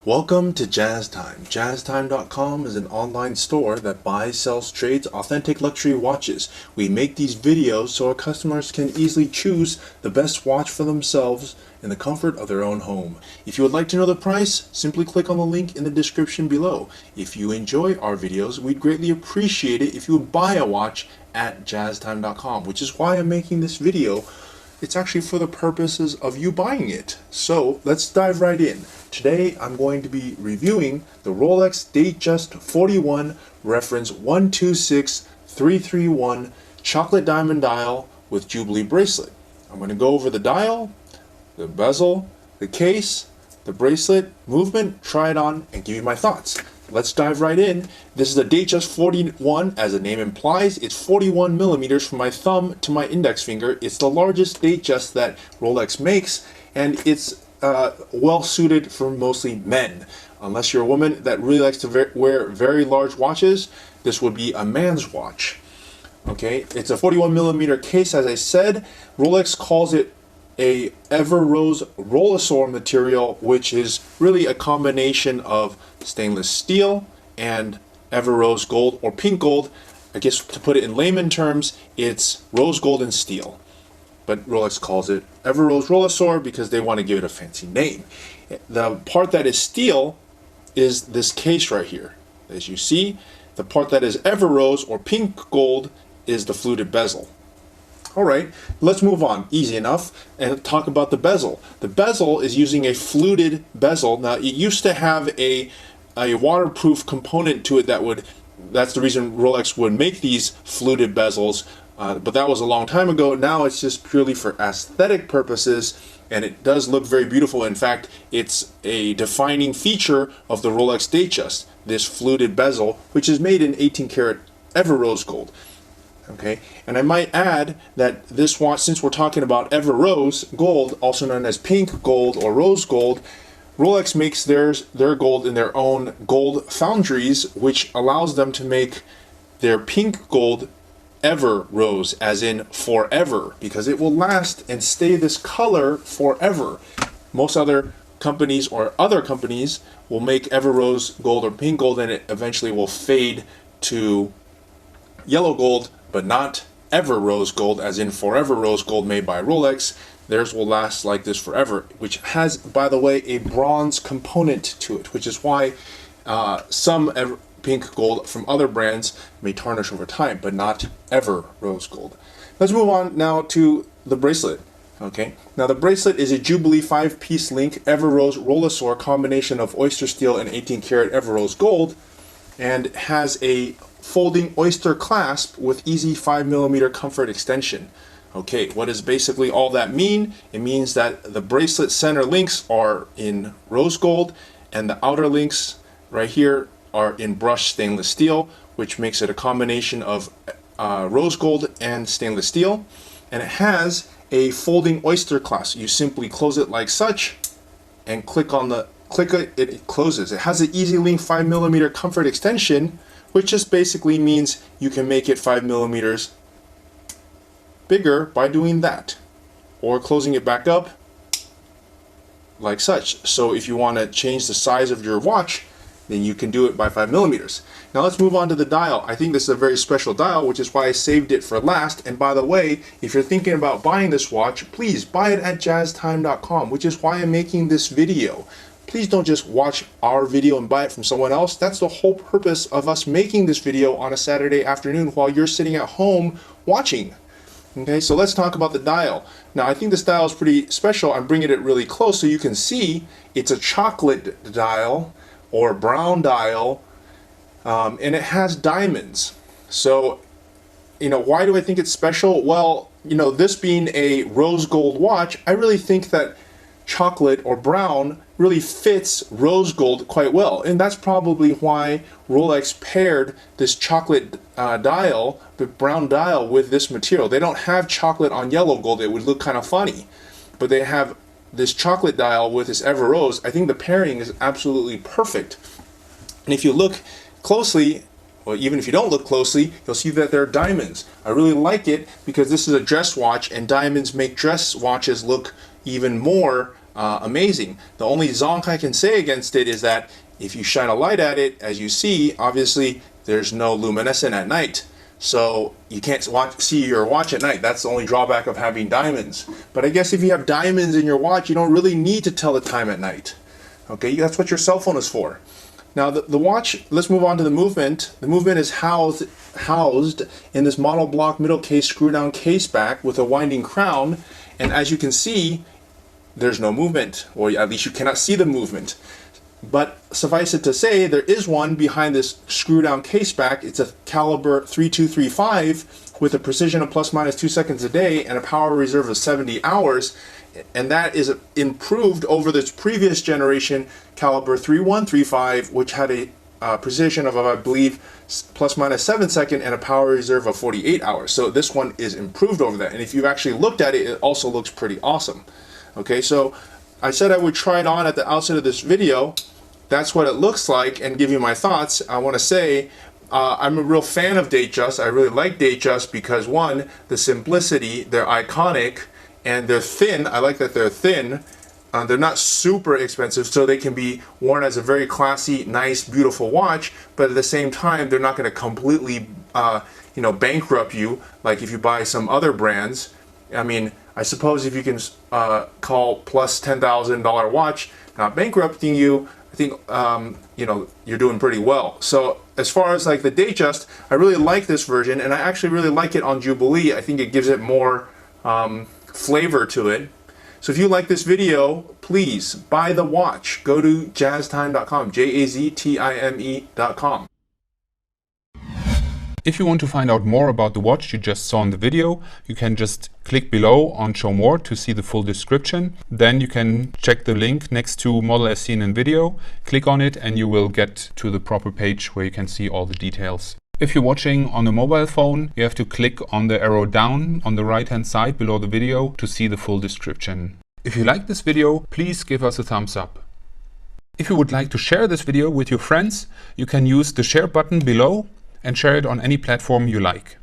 Welcome to Jazz Time. JazzTime.com is an online store that buys, sells, trades authentic luxury watches. We make these videos so our customers can easily choose the best watch for themselves in the comfort of their own home. If you would like to know the price, simply click on the link in the description below. If you enjoy our videos, we'd greatly appreciate it if you would buy a watch at JazzTime.com, which is why I'm making this video. It's actually for the purposes of you buying it. So let's dive right in. Today I'm going to be reviewing the Rolex Datejust 41 reference 126331 chocolate diamond dial with Jubilee bracelet. I'm going to go over the dial, the bezel, the case, the bracelet, movement, try it on, and give you my thoughts. Let's dive right in. This is a Datejust 41, as the name implies. It's 41 millimeters from my thumb to my index finger. It's the largest Datejust that Rolex makes, and it's well suited for mostly men. Unless you're a woman that really likes to wear very large watches, this would be a man's watch. Okay, it's a 41 millimeter case, as I said. Rolex calls it a Ever Rose Rolex material, which is really a combination of stainless steel and Ever Rose gold or pink gold. I guess to put it in layman terms, it's rose gold and steel. But Rolex calls it Ever Rose Rolex because they want to give it a fancy name. The part that is steel is this case right here. As you see, the part that is Ever Rose or pink gold is the fluted bezel. Alright, let's move on, easy enough, and talk about the bezel. The bezel is using a fluted bezel. Now, it used to have a waterproof component to it that's the reason Rolex would make these fluted bezels, but that was a long time ago. Now it's just purely for aesthetic purposes, and it does look very beautiful. In fact, it's a defining feature of the Rolex Datejust, this fluted bezel, which is made in 18 karat Ever Rose gold. Okay, and I might add that this watch, since we're talking about Ever Rose gold, also known as pink gold or rose gold, Rolex makes their gold in their own gold foundries, which allows them to make their pink gold Ever Rose, as in forever, because it will last and stay this color forever. Most other companies or other companies will make Ever Rose gold or pink gold, and it eventually will fade to yellow gold, but not Ever Rose gold, as in forever rose gold made by Rolex. Theirs will last like this forever, which has, by the way, a bronze component to it, which is why some pink gold from other brands may tarnish over time, but not Ever Rose gold. Let's move on now to the bracelet. Okay, now the bracelet is a Jubilee 5-piece link Ever Rose Rolex combination of oyster steel and 18 karat Ever Rose gold, and has a folding oyster clasp with easy 5mm comfort extension. Okay, what does basically all that mean? It means that the bracelet center links are in rose gold, and the outer links right here are in brushed stainless steel, which makes it a combination of rose gold and stainless steel. And it has a folding oyster clasp. You simply close it like such and click it, it closes. It has an easy link 5mm comfort extension, which just basically means you can make it 5mm bigger by doing that, or closing it back up like such. So if you want to change the size of your watch, then you can do it by 5mm. Now let's move on to the dial. I think this is a very special dial, which is why I saved it for last. And by the way, if you're thinking about buying this watch, please buy it at JazzTime.com, which is why I'm making this video. Please don't just watch our video and buy it from someone else. That's the whole purpose of us making this video on a Saturday afternoon while you're sitting at home watching. Okay, so let's talk about the dial. Now, I think this dial is pretty special. I'm bringing it really close so you can see it's a chocolate dial or brown dial, and it has diamonds. So, why do I think it's special? Well, this being a rose gold watch, I really think that chocolate or brown really fits rose gold quite well, and that's probably why Rolex paired this chocolate dial, the brown dial, with this material. They don't have chocolate on yellow gold. It would look kind of funny, but they have this chocolate dial with this Ever Rose. I think the pairing is absolutely perfect. And if you look closely, well, even if you don't look closely, you'll see that there are diamonds. I really like it because this is a dress watch, and diamonds make dress watches look even more amazing. The only zonk I can say against it is that if you shine a light at it, as you see, obviously there's no luminescent at night. So you can't see your watch at night. That's the only drawback of having diamonds. But I guess if you have diamonds in your watch, you don't really need to tell the time at night. Okay, that's what your cell phone is for. Now the watch, let's move on to the movement. The movement is housed in this model block middle case screw down case back with a winding crown. And as you can see, there's no movement, or at least you cannot see the movement. But suffice it to say, there is one behind this screw down case back. It's a caliber 3235 with a precision of ±2 seconds a day and a power reserve of 70 hours. And that is improved over this previous generation caliber 3135, which had a precision of, I believe, ±7 seconds and a power reserve of 48 hours. So this one is improved over that. And if you've actually looked at it, it also looks pretty awesome. Okay, so I said I would try it on at the outset of this video. That's what it looks like, and give you my thoughts. I want to say I'm a real fan of Datejust. I really like Datejust because, one, the simplicity, they're iconic, and they're thin. I like that they're thin. They're not super expensive, so they can be worn as a very classy, nice, beautiful watch, but at the same time, they're not going to completely bankrupt you like if you buy some other brands. I mean, I suppose if you can call plus $10,000 watch not bankrupting you, I think you're doing pretty well. So as far as like the Datejust, I really like this version, and I actually really like it on Jubilee. I think it gives it more flavor to it. So if you like this video, please buy the watch. Go to jaztime.com, jaztime.com. If you want to find out more about the watch you just saw in the video, you can just click below on Show More to see the full description. Then you can check the link next to model as seen in video, click on it, and you will get to the proper page where you can see all the details. If you're watching on a mobile phone, you have to click on the arrow down on the right hand side below the video to see the full description. If you like this video, please give us a thumbs up. If you would like to share this video with your friends, you can use the share button below and share it on any platform you like.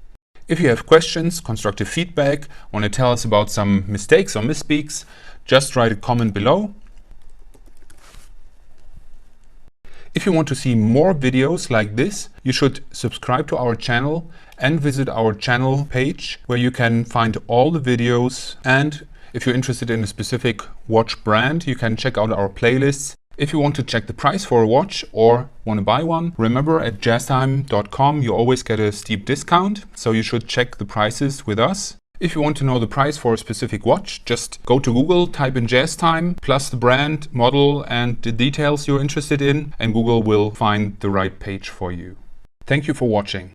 If you have questions, constructive feedback, want to tell us about some mistakes or misspeaks, just write a comment below. If you want to see more videos like this, you should subscribe to our channel and visit our channel page where you can find all the videos. And if you're interested in a specific watch brand, you can check out our playlists. If you want to check the price for a watch or want to buy one, remember at jaztime.com you always get a steep discount, so you should check the prices with us. If you want to know the price for a specific watch, just go to Google, type in JazzTime, plus the brand, model, and the details you're interested in, and Google will find the right page for you. Thank you for watching.